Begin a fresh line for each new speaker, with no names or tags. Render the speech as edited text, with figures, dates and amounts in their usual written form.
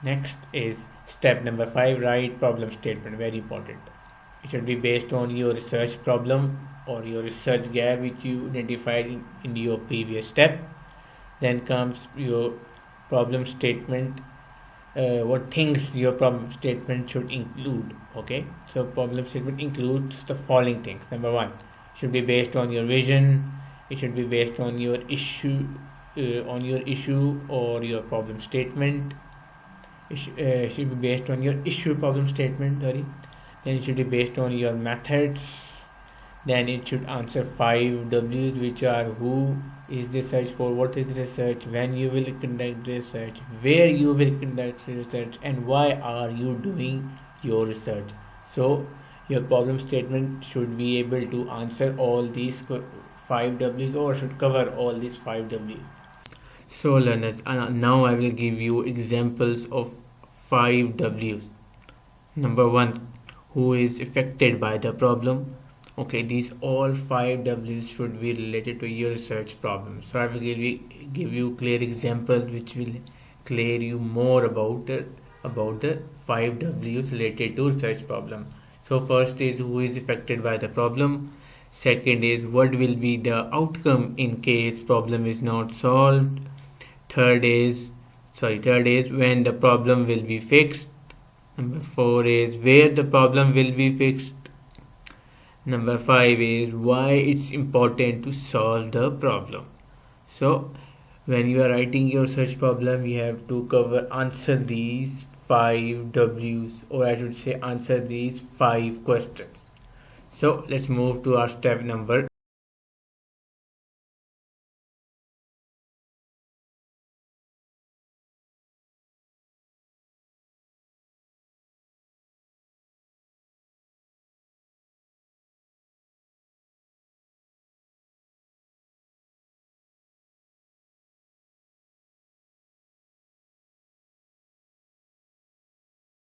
Next is step number 5, write problem statement. Very important. It should be based on your research problem or your research gap which you identified in your previous step. Then comes your problem statement. What things your problem statement should include. Okay, so problem statement includes the following things. Number 1, should be based on your vision. It should be based on your issue, or your problem statement. It should be based on your issue problem statement. Sorry. Then it should be based on your methods. Then it should answer 5 W's, which are who is the research for, what is the research, when you will conduct the research, where you will conduct the research, and why are you doing your research. So your problem statement should be able to answer all these 5 W's, or should cover all these 5 W's. So learners, now I will give you examples of 5 W's. Number 1, who is affected by the problem. Okay, these all 5 W's should be related to your research problem. So I will give you clear examples which will clear you more about the 5 W's related to research problem. So first is who is affected by the problem. Second is what will be the outcome in case problem is not solved. Third is when the problem will be fixed. Number 4 is where the problem will be fixed. Number 5 is why it's important to solve the problem. So when you are writing your research problem, you have to answer these 5 W's, or I should say answer these 5 questions. So let's move to our step number